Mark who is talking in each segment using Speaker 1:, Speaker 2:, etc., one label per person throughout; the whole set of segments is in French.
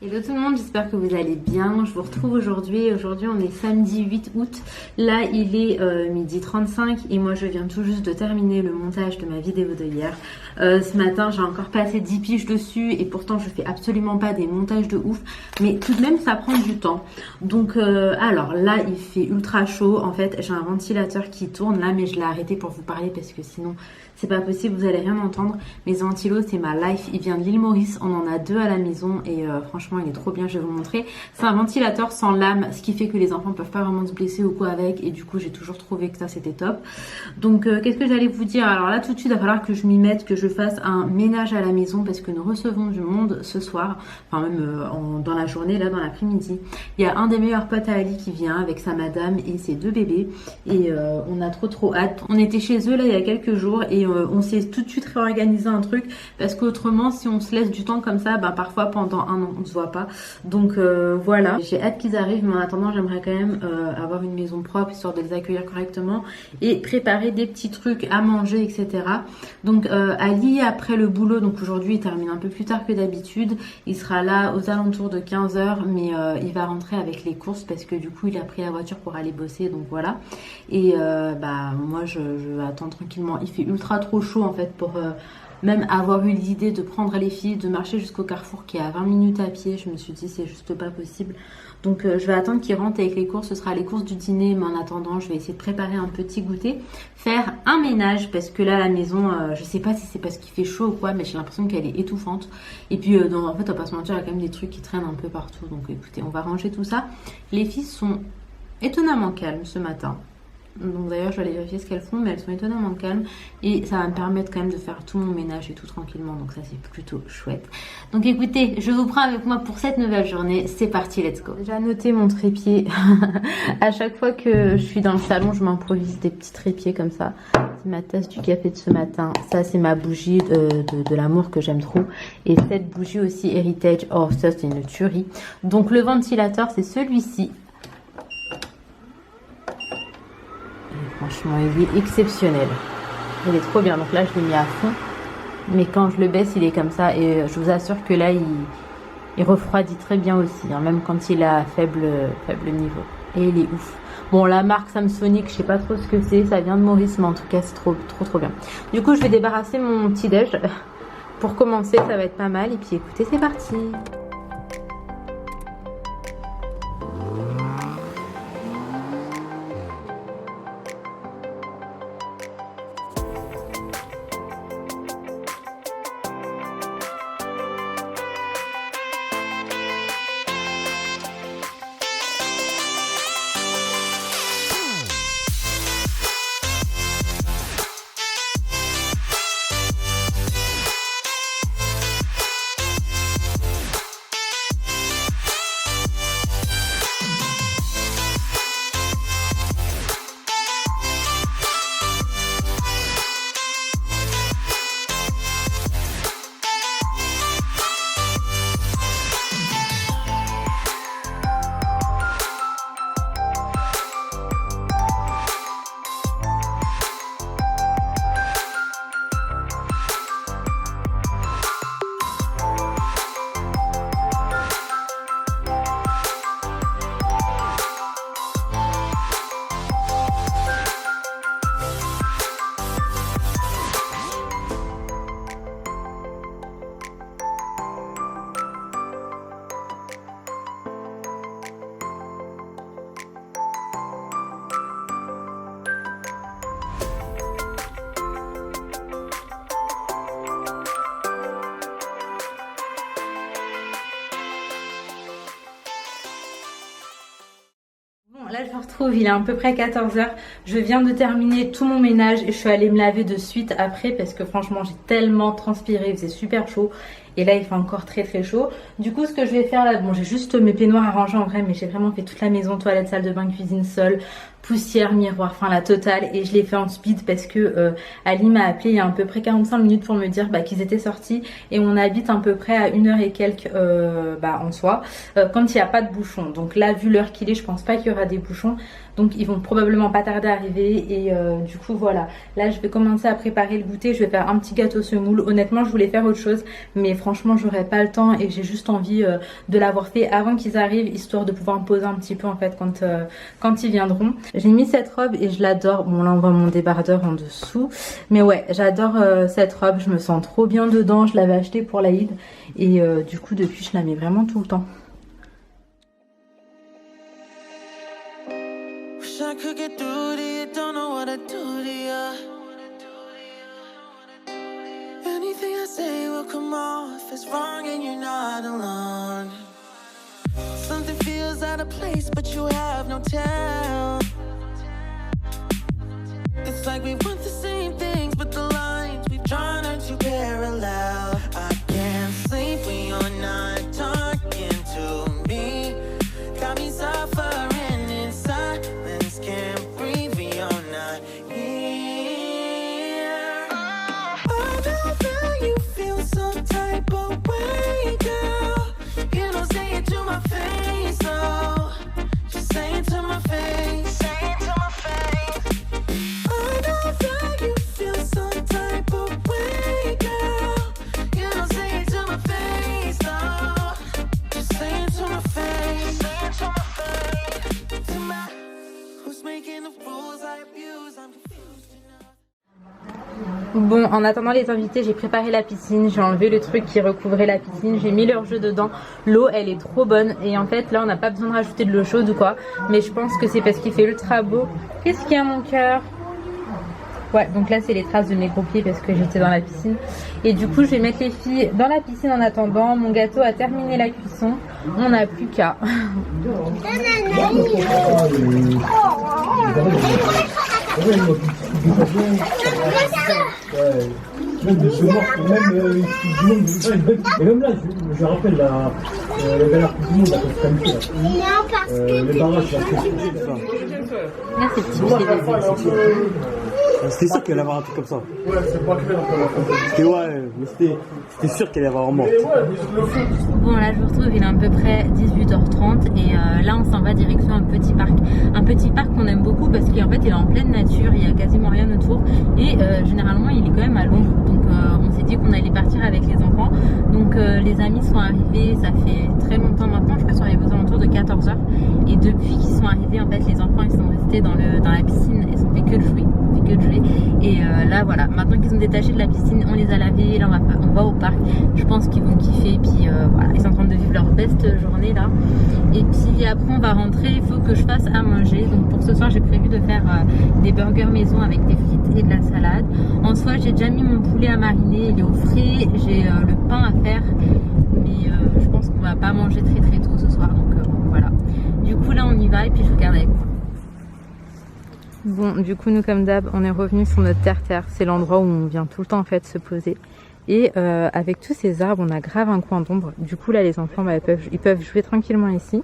Speaker 1: Hello tout le monde, j'espère que vous allez bien. Je vous retrouve aujourd'hui. Aujourd'hui on est samedi 8 août. Là il est 12h35 et moi je viens tout juste de terminer le montage de ma vidéo de hier. Ce matin j'ai encore passé 10 piges dessus et pourtant je fais absolument pas des montages de ouf. Mais tout de même ça prend du temps. Donc alors là il fait ultra chaud. En fait j'ai un ventilateur qui tourne là mais je l'ai arrêté pour vous parler parce que sinon c'est pas possible, vous allez rien entendre. Mes ventilos c'est ma life, il vient de l'île Maurice, on en a 2 à la maison et franchement il est trop bien, je vais vous montrer. C'est un ventilateur sans lame, ce qui fait que les enfants peuvent pas vraiment se blesser ou quoi avec et du coup j'ai toujours trouvé que ça c'était top. Donc qu'est-ce que j'allais vous dire? Alors là tout de suite il va falloir que je m'y mette, que je fasse un ménage à la maison parce que nous recevons du monde ce soir, enfin même dans la journée, là dans l'après-midi. Il y a un des meilleurs potes à Ali qui vient avec sa madame et ses 2 bébés et on a trop hâte. On était chez eux là il y a quelques jours et on s'est tout de suite réorganisé un truc parce qu'autrement si on se laisse du temps comme ça, bah parfois pendant un an on se voit pas. Donc voilà, j'ai hâte qu'ils arrivent mais en attendant j'aimerais quand même avoir une maison propre histoire de les accueillir correctement et préparer des petits trucs à manger etc. Donc Ali après le boulot, donc aujourd'hui il termine un peu plus tard que d'habitude, il sera là aux alentours de 15h mais il va rentrer avec les courses parce que du coup il a pris la voiture pour aller bosser donc voilà. Et bah moi je attends tranquillement, il fait ultra trop chaud en fait pour même avoir eu l'idée de prendre les filles, de marcher jusqu'au Carrefour qui est à 20 minutes à pied. Je me suis dit c'est juste pas possible. Donc je vais attendre qu'ils rentrent avec les courses, ce sera les courses du dîner, mais en attendant je vais essayer de préparer un petit goûter, faire un ménage parce que là la maison, je sais pas si c'est parce qu'il fait chaud ou quoi, mais j'ai l'impression qu'elle est étouffante. Et puis en fait on va pas se mentir, il y a quand même des trucs qui traînent un peu partout, donc écoutez on va ranger tout ça. Les filles sont étonnamment calmes ce matin. Donc d'ailleurs je vais aller vérifier ce qu'elles font mais elles sont étonnamment calmes et ça va me permettre quand même de faire tout mon ménage et tout tranquillement, donc ça c'est plutôt chouette. Donc écoutez, je vous prends avec moi pour cette nouvelle journée, c'est parti, let's go. J'ai noté mon trépied. À chaque fois que je suis dans le salon je m'improvise des petits trépieds comme ça. C'est ma tasse du café de ce matin, ça c'est ma bougie de l'amour que j'aime trop et cette bougie aussi Heritage, oh ça c'est une tuerie. Donc le ventilateur c'est celui-ci. Franchement, il est exceptionnel. Il est trop bien. Donc là, je l'ai mis à fond. Mais quand je le baisse, il est comme ça. Et je vous assure que là, il refroidit très bien aussi. Hein, même quand il est à faible niveau. Et il est ouf. Bon, la marque Samsonic, je sais pas trop ce que c'est. Ça vient de Maurice, mais en tout cas, c'est trop bien. Du coup, je vais débarrasser mon petit déj. Pour commencer, ça va être pas mal. Et puis, écoutez, c'est parti. Là je me retrouve, il est à peu près 14h. Je viens de terminer tout mon ménage et je suis allée me laver de suite après parce que franchement j'ai tellement transpiré, il faisait super chaud. Et là il fait encore très très chaud. Du coup ce que je vais faire là, bon j'ai juste mes peignoirs à ranger en vrai, mais j'ai vraiment fait toute la maison, toilette, salle de bain, cuisine, sol, poussière, miroir, enfin la totale. Et je l'ai fait en speed parce que Ali m'a appelé il y a à peu près 45 minutes pour me dire qu'ils étaient sortis. Et on habite à peu près à 1h et quelques en soi, quand il n'y a pas de bouchons. Donc là vu l'heure qu'il est, je pense pas qu'il y aura des bouchons. Donc ils vont probablement pas tarder à arriver. Et du coup voilà, là je vais commencer à préparer le goûter. Je vais faire un petit gâteau semoule. Honnêtement je voulais faire autre chose, mais franchement j'aurais pas le temps. Et j'ai juste envie de l'avoir fait avant qu'ils arrivent, histoire de pouvoir me poser un petit peu en fait quand ils viendront. J'ai mis cette robe et je l'adore. Bon là on voit mon débardeur en dessous. Mais ouais, j'adore cette robe. Je me sens trop bien dedans. Je l'avais achetée pour l'Aïd. Et du coup depuis je la mets vraiment tout le temps.
Speaker 2: I could get through to you, don't know what I do to you. Anything I say will come off as wrong and you're not alone. Something feels out of place but you have no tell. It's like we want the same things but the lines we've drawn are too parallel. I can't sleep when you're not talking to me. Got me suffering in silence, can't breathe when you're not here. I know that you feel some type of way, girl. You don't say it to my face, though. Just say it to my face. Say it to my face. I know that you feel some type of way, girl. You don't say it to my face, though. Just say it to my face. Say it to my face. To my, who's making the rules I abuse? I'm confused enough.
Speaker 1: Bon, en attendant les invités, j'ai préparé la piscine, j'ai enlevé le truc qui recouvrait la piscine, j'ai mis leur jeu dedans. L'eau, elle est trop bonne et en fait, là, on n'a pas besoin de rajouter de l'eau chaude ou quoi. Mais je pense que c'est parce qu'il fait ultra beau. Qu'est-ce qu'il y a, mon cœur? Ouais, donc là, c'est les traces de mes gros pieds parce que j'étais dans la piscine. Et du coup, je vais mettre les filles dans la piscine en attendant. Mon gâteau a terminé la cuisson. On n'a plus qu'à.
Speaker 3: Même de ce mort, même et même là, je rappelle la dernière Coupe du Monde, la qualifiée. Les barrages,
Speaker 1: Merci, petit bébé.
Speaker 4: C'était sûr qu'elle allait avoir un truc comme ça.
Speaker 3: Ouais, c'est pas clair
Speaker 4: C'était ouais, mais c'était sûr qu'elle allait avoir un mort.
Speaker 1: Bon, là je vous retrouve, il est à peu près 18h30 et là on s'en va direction un petit parc. Un petit parc qu'on aime beaucoup parce qu'en fait il est en pleine nature, il n'y a quasiment rien autour et généralement il est quand même à l'ombre. Donc on s'est dit qu'on allait partir avec les enfants. Donc les amis sont arrivés, ça fait très longtemps maintenant, je crois qu'ils sont arrivés aux alentours de 14h. Et depuis qu'ils sont arrivés, en fait les enfants ils sont restés dans la piscine, ils ont fait que de jouer. Et là voilà, maintenant qu'ils sont détachés de la piscine, on les a lavés, là on va au parc. Je pense qu'ils vont kiffer, puis voilà, ils sont en train de vivre leur best journée là. Et puis après on va rentrer, il faut que je fasse à manger. Donc pour ce soir j'ai prévu de faire des burgers maison avec des frites et de la salade. En soi j'ai déjà mis mon poulet à mariner, il est au frais, j'ai le pain à faire. Mais je pense qu'on va pas manger très très tôt ce soir, donc voilà. Du coup là on y va et puis je regarde avec vous. Bon, du coup, nous, comme d'hab, on est revenu sur notre terre-terre. C'est l'endroit où on vient tout le temps, en fait, se poser. Et avec tous ces arbres, on a grave un coin d'ombre. Du coup, là, les enfants, ils peuvent jouer tranquillement ici.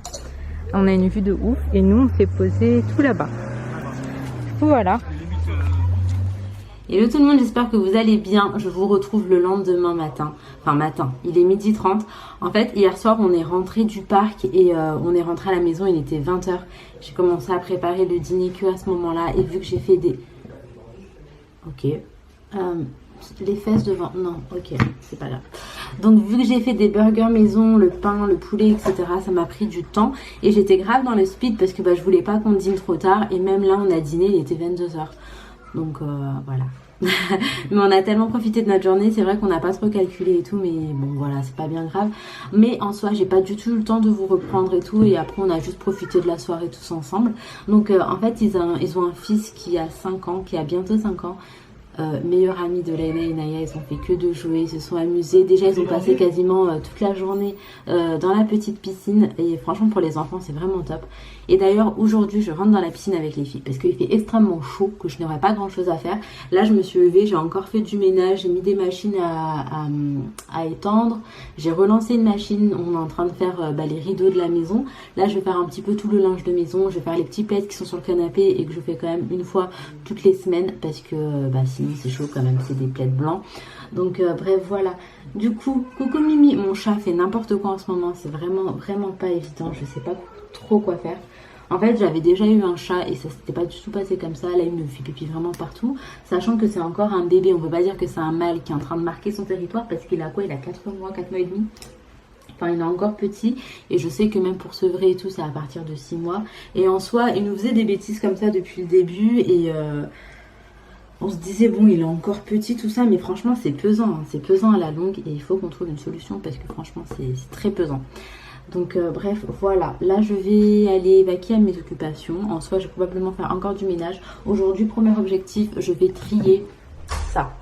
Speaker 1: On a une vue de ouf. Et nous, on s'est posé tout là-bas. Du coup, voilà. Hello tout le monde, j'espère que vous allez bien. Je vous retrouve le lendemain matin. Enfin matin, il est 12h30. En fait, hier soir, on est rentré du parc et on est rentré à la maison, il était 20h. J'ai commencé à préparer le dîner que à ce moment-là. Et vu que j'ai fait des... Ok. Les fesses devant... Non, ok, c'est pas grave. Donc vu que j'ai fait des burgers maison, le pain, le poulet, etc. Ça m'a pris du temps. Et j'étais grave dans le speed parce que je voulais pas qu'on dîne trop tard. Et même là, on a dîné, il était 22h. Donc voilà. Mais on a tellement profité de notre journée, c'est vrai qu'on n'a pas trop calculé et tout, mais bon voilà, c'est pas bien grave. Mais en soi, j'ai pas du tout eu le temps de vous reprendre et tout, et après on a juste profité de la soirée tous ensemble. Donc en fait, ils ont un fils qui a 5 ans, qui a bientôt 5 ans. meilleures amies de Laina et Naya, ils ont fait que de jouer, ils se sont amusés. Déjà, ils ont passé quasiment toute la journée dans la petite piscine. Et franchement, pour les enfants, c'est vraiment top. Et d'ailleurs, aujourd'hui, je rentre dans la piscine avec les filles parce qu'il fait extrêmement chaud, que je n'aurai pas grand chose à faire. Là, je me suis levée, j'ai encore fait du ménage, j'ai mis des machines à étendre. J'ai relancé une machine, on est en train de faire les rideaux de la maison. Là, je vais faire un petit peu tout le linge de maison, je vais faire les petits plaids qui sont sur le canapé et que je fais quand même une fois toutes les semaines parce que sinon c'est chaud quand même, c'est des plaids blancs. Donc bref, voilà. Du coup, coucou Mimi, mon chat fait n'importe quoi en ce moment, c'est vraiment pas évident, je sais pas trop quoi faire. En fait, j'avais déjà eu un chat et ça s'était pas du tout passé comme ça. Là, il me fait pipi vraiment partout. Sachant que c'est encore un bébé. On peut pas dire que c'est un mâle qui est en train de marquer son territoire parce qu'il a quoi? Il a 4 mois et demi. Enfin, il est encore petit. Et je sais que même pour sevrer et tout, c'est à partir de 6 mois. Et en soi, il nous faisait des bêtises comme ça depuis le début. Et on se disait, bon, il est encore petit, tout ça. Mais franchement, c'est pesant. Hein. C'est pesant à la longue. Et il faut qu'on trouve une solution parce que franchement, c'est très pesant. Donc bref, voilà, là je vais aller vaquer à mes occupations. En soi, je vais probablement faire encore du ménage. Aujourd'hui, premier objectif, je vais trier ça.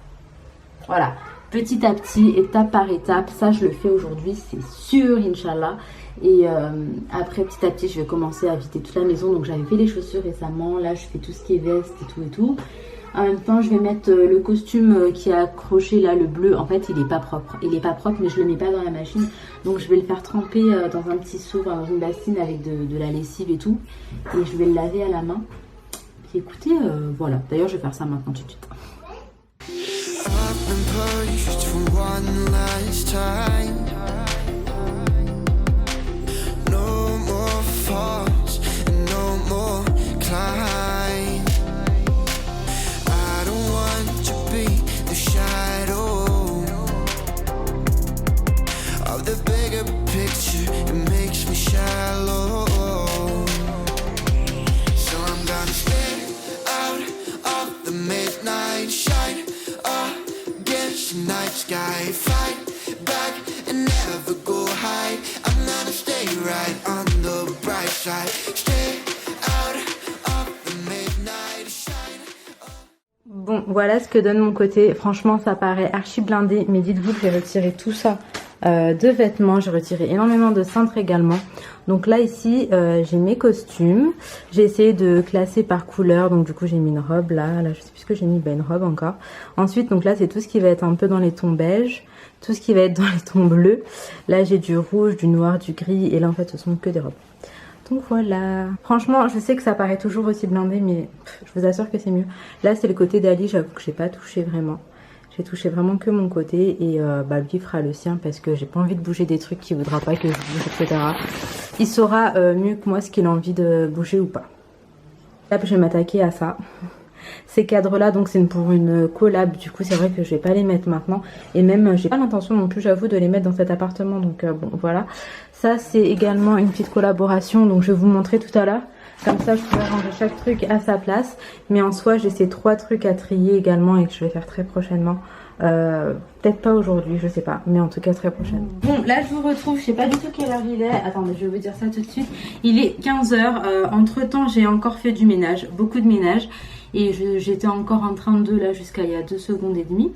Speaker 1: Voilà, petit à petit, étape par étape. Ça, je le fais aujourd'hui, c'est sûr, Inch'Allah. Et après, petit à petit, je vais commencer à vider toute la maison. Donc j'avais fait les chaussures récemment. Là, je fais tout ce qui est veste et tout. En même temps, je vais mettre le costume qui est accroché là, le bleu. En fait, il est pas propre. Il est pas propre, mais je le mets pas dans la machine. Donc, je vais le faire tremper dans un petit seau, dans une bassine avec de la lessive et tout. Et je vais le laver à la main. Puis écoutez, voilà. D'ailleurs, je vais faire ça maintenant tout de suite.
Speaker 2: Sky, fight back and never go hide. I'm gonna stay right on the bright side. Stay out of the midnight shine.
Speaker 1: Bon, voilà ce que donne mon côté. Franchement, ça paraît archi blindé, mais dites-vous que j'ai retiré tout ça de vêtements. J'ai retiré énormément de cintres également. Donc là, ici, j'ai mes costumes. J'ai essayé de classer par couleur. Donc du coup, j'ai mis une robe là. Là, je sais plus ce que j'ai mis. Une robe encore. Ensuite, donc là, c'est tout ce qui va être un peu dans les tons beige. Tout ce qui va être dans les tons bleus. Là, j'ai du rouge, du noir, du gris. Et là, en fait, ce sont que des robes. Donc voilà. Franchement, je sais que ça paraît toujours aussi blindé, mais je vous assure que c'est mieux. Là, c'est le côté d'Ali. J'avoue que j'ai pas touché vraiment. J'ai touché vraiment que mon côté et lui fera le sien parce que j'ai pas envie de bouger des trucs qu'il voudra pas que je bouge, etc. Il saura mieux que moi ce qu'il a envie de bouger ou pas. Là, je vais m'attaquer à ça. Ces cadres là, donc c'est pour une collab, du coup c'est vrai que je vais pas les mettre maintenant. Et même j'ai pas l'intention non plus, j'avoue, de les mettre dans cet appartement. Donc bon, voilà. Ça c'est également une petite collaboration, donc je vais vous montrer tout à l'heure. Comme ça, je pourrais ranger chaque truc à sa place. Mais en soi, j'ai ces 3 trucs à trier également et que je vais faire très prochainement. Peut-être pas aujourd'hui, je sais pas. Mais en tout cas, très prochainement. Bon, là, je vous retrouve. Je sais pas du tout quelle heure il est. Attendez, je vais vous dire ça tout de suite. Il est 15 h. Entre-temps, j'ai encore fait du ménage. Beaucoup de ménage. Et j'étais encore en train de, là, jusqu'à il y a 2 secondes et demie.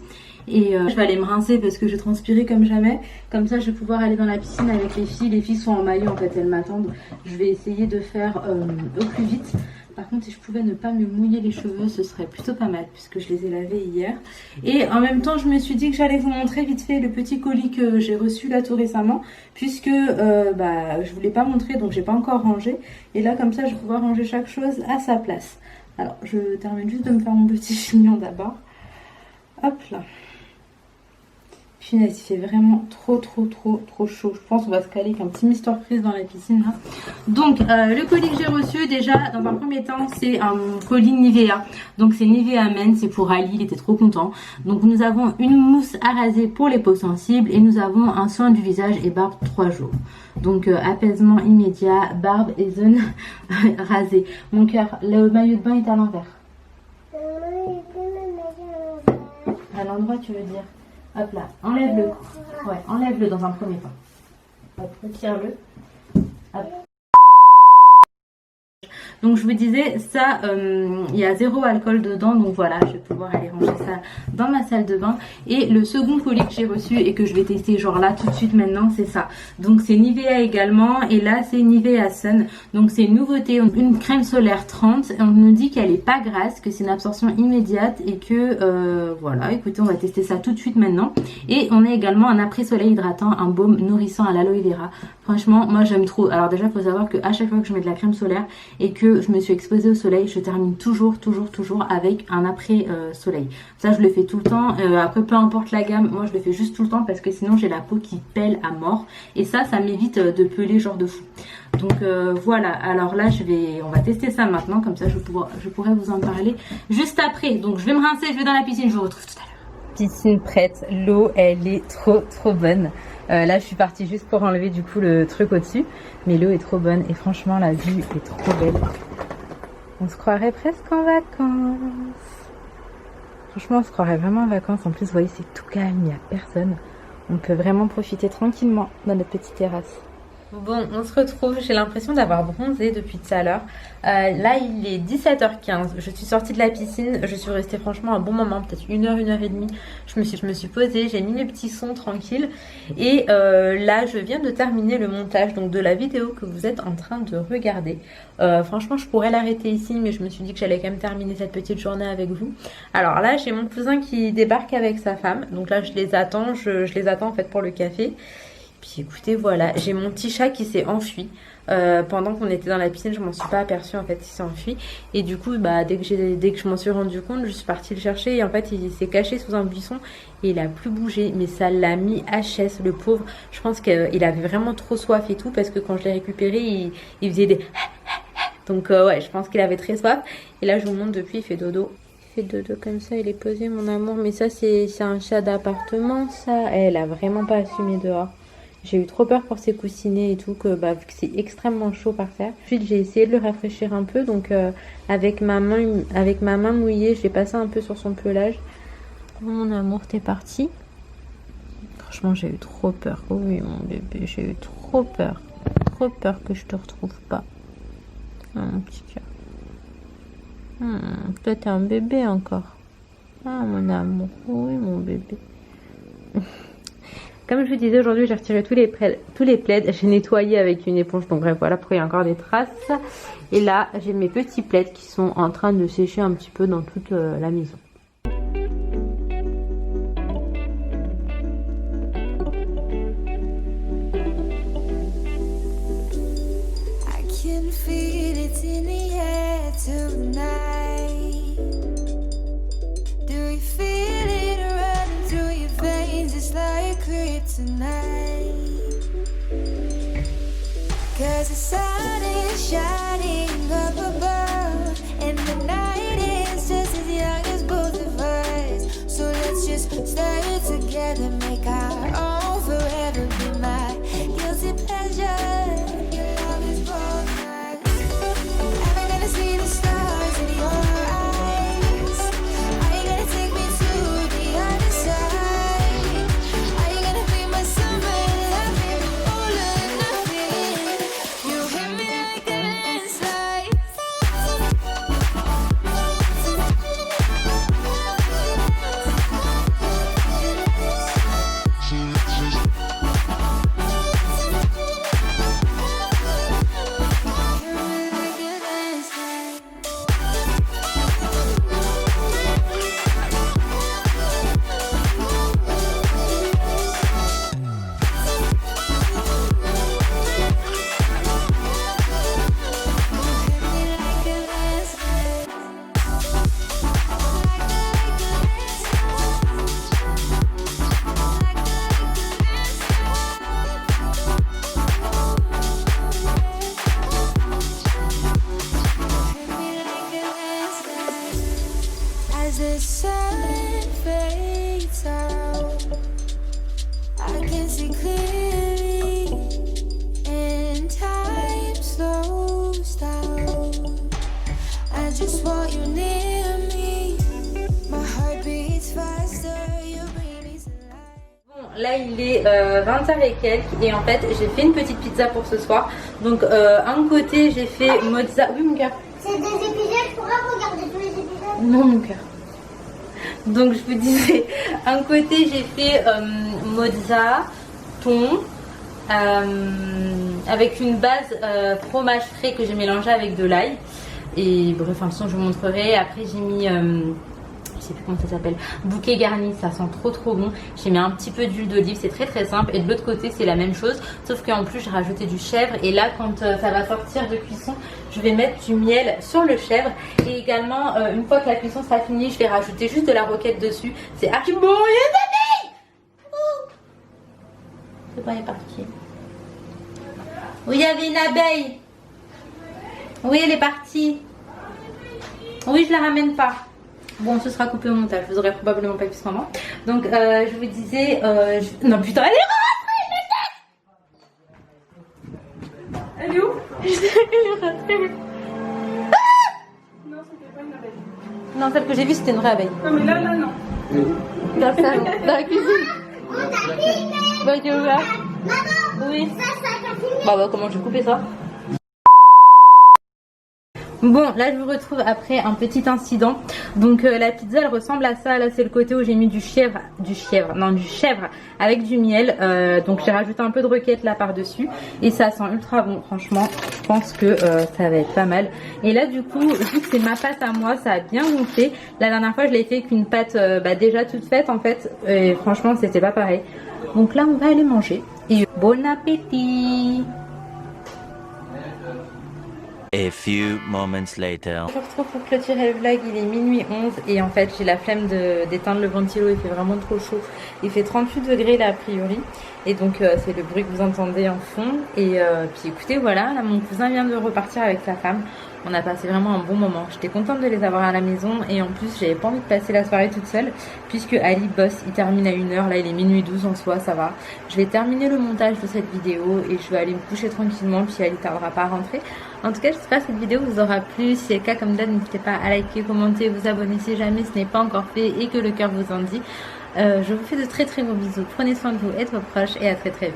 Speaker 1: Et je vais aller me rincer parce que je transpirais comme jamais. Comme ça, je vais pouvoir aller dans la piscine avec les filles. Les filles sont en maillot, en fait, elles m'attendent. Je vais essayer de faire au plus vite. Par contre, si je pouvais ne pas me mouiller les cheveux, ce serait plutôt pas mal puisque je les ai lavés hier. Et en même temps, je me suis dit que j'allais vous montrer vite fait le petit colis que j'ai reçu là tout récemment. Puisque je voulais pas montrer, donc j'ai pas encore rangé. Et là, comme ça, je vais pouvoir ranger chaque chose à sa place. Alors, je termine juste de me faire mon petit chignon d'abord. Hop là. Punaise, il fait vraiment trop chaud. Je pense qu'on va se caler avec un petit Mister Freeze dans la piscine là. Donc le colis que j'ai reçu déjà dans un premier temps, c'est un colis Nivea. Donc c'est Nivea Men, c'est pour Ali, il était trop content. Donc nous avons une mousse à raser pour les peaux sensibles et nous avons un soin du visage et barbe 3 jours. Donc apaisement immédiat, barbe et zone rasée. Mon cœur, le maillot de bain est à l'envers. À l'endroit, tu veux dire? Hop là, enlève-le. Ouais, enlève-le dans un premier temps. Hop, retire-le. Hop. Donc je vous disais, ça, il y a 0 alcool dedans. Donc voilà, je vais pouvoir aller ranger ça dans ma salle de bain. Et le second colis que j'ai reçu et que je vais tester genre là tout de suite maintenant, c'est ça. Donc c'est Nivea également. Et là, c'est Nivea Sun. Donc c'est une nouveauté, une crème solaire 30. On nous dit qu'elle est pas grasse, que c'est une absorption immédiate et que voilà, écoutez, on va tester ça tout de suite maintenant. Et on a également un après-soleil hydratant, un baume nourrissant à l'aloe vera. Franchement, moi j'aime trop. Alors déjà, il faut savoir qu'à chaque fois que je mets de la crème solaire et que je me suis exposée au soleil, je termine toujours avec un après-soleil. Ça, je le fais tout le temps. Après, peu importe la gamme, moi je le fais juste tout le temps parce que sinon j'ai la peau qui pèle à mort. Et ça m'évite de peler genre de fou. Donc voilà, alors là on va tester ça maintenant, comme ça je pourrais vous en parler juste après. Donc je vais me rincer, je vais dans la piscine, je vous retrouve tout à l'heure. Piscine prête, l'eau elle est trop bonne. Là je suis partie juste pour enlever du coup le truc au-dessus, mais l'eau est trop bonne et franchement la vue est trop belle. On se croirait presque en vacances. Franchement on se croirait vraiment en vacances. En plus vous voyez c'est tout calme, il n'y a personne. On peut vraiment profiter tranquillement dans notre petite terrasse. Bon, on se retrouve, j'ai l'impression d'avoir bronzé depuis tout à l'heure. Là, il est 17h15, je suis sortie de la piscine, je suis restée franchement un bon moment, peut-être 1h et demie. Je me suis posée, j'ai mis les petits sons tranquilles. Et là, je viens de terminer le montage donc de la vidéo que vous êtes en train de regarder. Franchement, je pourrais l'arrêter ici, mais je me suis dit que j'allais quand même terminer cette petite journée avec vous. Alors là, j'ai mon cousin qui débarque avec sa femme. Donc là, je les attends, je les attends en fait pour le café. Puis écoutez, voilà, j'ai mon petit chat qui s'est enfui. Pendant qu'on était dans la piscine, je m'en suis pas aperçue en fait, il s'est enfui. Et du coup, bah, dès que je m'en suis rendu compte, je suis partie le chercher. Et en fait, il s'est caché sous un buisson et il a plus bougé. Mais ça l'a mis HS, le pauvre. Je pense qu'il avait vraiment trop soif et tout. Parce que quand je l'ai récupéré, il faisait des... Donc ouais, je pense qu'il avait très soif. Et là, je vous montre depuis, il fait dodo. Il fait dodo comme ça, il est posé, mon amour. Mais ça, c'est un chat d'appartement, ça. Elle a vraiment pas assumé dehors. J'ai eu trop peur pour ses coussinets et tout, vu que c'est extrêmement chaud par terre. Ensuite, j'ai essayé de le rafraîchir un peu, donc avec ma main mouillée, je l'ai passé un peu sur son pelage. Oh mon amour, t'es parti? Franchement, j'ai eu trop peur. Oh oui, mon bébé, j'ai eu trop peur. Trop peur que je te retrouve pas. Oh, mon petit cœur. Toi, t'es un bébé encore. Ah, mon amour. Oui, mon bébé. Comme je vous disais, aujourd'hui j'ai retiré tous les plaids, j'ai nettoyé avec une éponge, donc bref voilà pourquoi il y a encore des traces. Et là j'ai mes petits plaids qui sont en train de sécher un petit peu dans toute la maison.
Speaker 2: I can feel it in the air tonight. Do you feel it running through your veins? It's like kryptonite. 'Cause the sun is shining up above, and the night is just as young as both of us. So let's just stay together, make our own forever. Be my guilty pleasure. Your love is both night. Am I gonna see the stars in your eyes? Are you gonna take me to the other side? Are you gonna be my summer loving, all or nothing? You hit me like a landslide. As the sun fades out, I can see clearly, and time slows down. I just want you near me. My heart beats faster, your baby's alive.
Speaker 1: Bon, là il est 20h et quelques et en fait j'ai fait une petite pizza pour ce soir. Donc un côté j'ai fait mozza. Oui mon gars.
Speaker 5: C'est des épisodes, je pourrais regarder tous les épisodes.
Speaker 1: Non, mon cœur. Donc je vous disais, un côté j'ai fait mozza, thon, avec une base fromage frais que j'ai mélangé avec de l'ail. Et bref, enfin, je vous montrerai. Après j'ai mis, je sais plus comment ça s'appelle, bouquet garni, ça sent trop bon. J'ai mis un petit peu d'huile d'olive, c'est très simple. Et de l'autre côté c'est la même chose, sauf qu'en plus j'ai rajouté du chèvre. Et là quand ça va sortir de cuisson, je vais mettre du miel sur le chèvre. Et également, une fois que la cuisson sera finie, je vais rajouter juste de la roquette dessus. C'est archi bon. Il y a une abeille. C'est bon, elle est partie. Oui, il y avait une abeille. Oui, elle est partie. Oui, je la ramène pas. Bon, ce sera coupé au montage, vous aurez probablement pas vu ce moment. Donc, je vous disais... Non, putain, elle est rentrée. Elle est où? Elle est rentrée.
Speaker 6: Non, c'était pas une abeille.
Speaker 1: Non, celle que j'ai vue, c'était une vraie abeille.
Speaker 6: Non, mais là, non.
Speaker 1: Dans la cuisine. Bon, tu ouvert? Oui. Bah, comment je vais couper ça? Bon, là je vous retrouve après un petit incident. Donc la pizza elle ressemble à ça. Là c'est le côté où j'ai mis du chèvre avec du miel. Donc j'ai rajouté un peu de roquette là par dessus. Et ça sent ultra bon, franchement. Je pense que ça va être pas mal. Et là du coup, vu que c'est ma pâte à moi, ça a bien gonflé. La dernière fois je l'ai fait avec une pâte déjà toute faite en fait. Et franchement c'était pas pareil. Donc là on va aller manger. Et bon appétit!
Speaker 7: A few moments later.
Speaker 1: Je vous retrouve pour clôturer le vlog, il est minuit 11 et en fait j'ai la flemme d'éteindre le ventilo, il fait vraiment trop chaud. Il fait 38 degrés là a priori et donc c'est le bruit que vous entendez en fond. Et puis écoutez voilà, là mon cousin vient de repartir avec sa femme. On a passé vraiment un bon moment. J'étais contente de les avoir à la maison et en plus j'avais pas envie de passer la soirée toute seule puisque Ali bosse, il termine à 1h, là il est minuit 12 en soi, ça va. Je vais terminer le montage de cette vidéo et je vais aller me coucher tranquillement puis Ali tardera pas à rentrer. En tout cas j'espère que cette vidéo vous aura plu. Si c'est le cas comme d'hab, n'hésitez pas à liker, commenter, vous abonner si jamais ce n'est pas encore fait et que le cœur vous en dit. Je vous fais de très gros bisous, prenez soin de vous et de vos proches et à très vite.